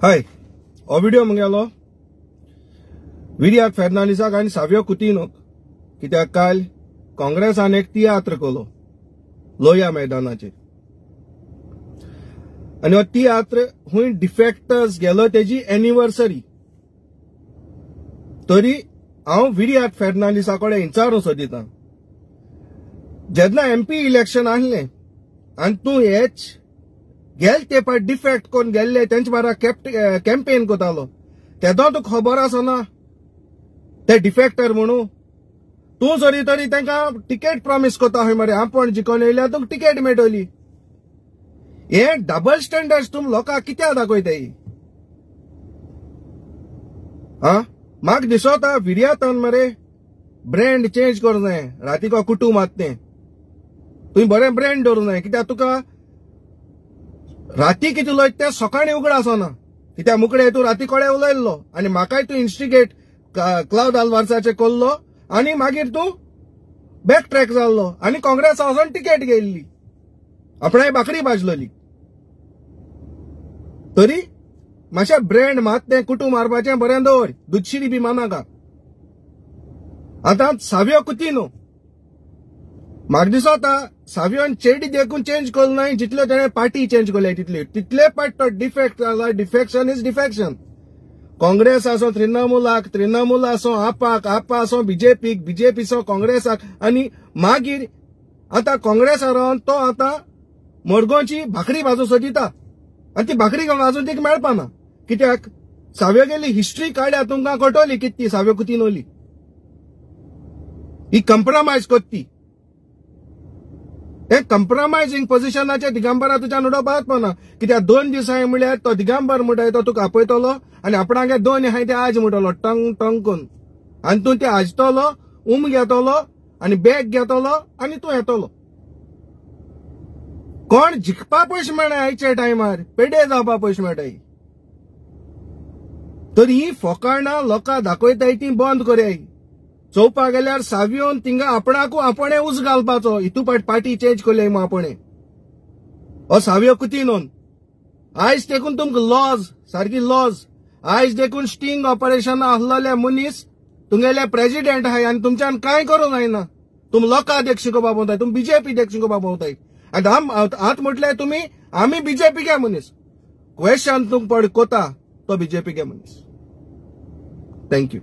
हाय हो व्हिडिओ मंगेलो विरियाक फेर्नांडिसाक आनी सावियो कुतिनोक कित्याक काल काँग्रेसान एक तियात्र केलो लोहिया मैदानाचेर आनी हो तियात्र हुंय डिफेक्टर्स गेलो तेजी एनिवर्सरी तरी हांव विरियाक फेर्नांडिसा कडेन विचारूं सोदितां जेन्ना एमपी इलेक्शन आहलें आनी तूं हेच गेल ते पाट डिफेक्ट कोण गेल्ले तेंचे बारा कॅम्पेन कोतालो तेदो तुका खबर आसना ते डिफेक्टर म्हणून तूं जरी तरी तांकां टिकेट प्रॉमिस कोता खंय मरे आपण जिखून येयल्यार तुका टिकेट मेळटली हे डबल स्टँडर्ड्स तुम लोकांक कित्याक दाखयताय म्हाका दिसता विर्यातान मरे ब्रँड चेंज करूं जाय रातीको कुटुंब आत तें तुवें बरें ब्रँड दवरूं जाय कित्याक तुका राती कितें उलयता तें सकाळीं उगड आसना कित्याक मुकडे तूं राती कळे उलयल्लो आनी म्हाकाय तूं इन्स्टिगेट क्लाउड आल्वार्साचेर कोल्लो आनी मागीर तूं बॅक ट्रॅक जाल्लो आनी काँग्रेसा वचून टिकेट घेयल्ली आपणाय बाकरी भाजलोली तरी मातशें ब्रँड मात तें कुटुंब मारपाचें बरें दवर दुधशिरी बी मानाका आतां सावियो कुतिनो म्हाका दिसता सावियोन चेडी देखून चेंज केलो नाय जितले तेणें पार्टी चेंज केले तितले पाट तो डिफेक्ट जाला डिफेक्शन इज डिफेक्शन काँग्रेस आसो तृणमूल आसो आपाक आसो बीजेपी सो काँग्रेसाक आनी मागीर आतां काँग्रेसा रावन तो आतां मडगांवची भाकरी भाजू सोदिता आनी ती भाकरी भाजून तिका मेळपाना कित्याक सावियो गेली हिस्ट्री काड्या तुमकां कळटली कितली सावियो कुतिनोली ही कंप्रोमायज कोत्ती ते कंप्रोमायझिंग पोझिशनाचे दिगंबरा तुज्यान उडोवपाक पावना कित्याक 2 दिसांनी म्हळ्यार तो दिगंबर म्हणटाय तो तुका आपयतलो आनी आपणागे 2 हाय ते आज म्हणटलो टंग टंग करून आनी तूं ते आजतलो घेतलो आनी बॅग घेतलो आनी तूं येतलो कोण जिखपा पयशे मेळना आयच्या टायमार पेडे जावपा पयशे मेळटाय तर ही फोकाणां लोकां दाखयताय ती बंद करयाय चोवपा गेल्यार सावियोन तिंगा आपणाकू आपणे उज घालपाचो हितू पार्टी चेंज केली मग आपणे हो सावियो कुतिनोन आयज देखून तुमकां लॉज सारकी लॉज आयज देखून स्टिंग ऑपरेशन आहलोले मनीस तुमगेले प्रेसिडेंट आहाय आनी तुमच्यान कांय करूंक जायना तुम लोकां देख शिकोवपा भोंवताय तुम बीजेपी देख शिकोवपा भोंवताय आनी आत म्हटल्यार तुमी आमी बीजेपी गे मनीस क्वेश्चन तुमकां पड कोता तो बीजेपी गे मनीस थँक्यू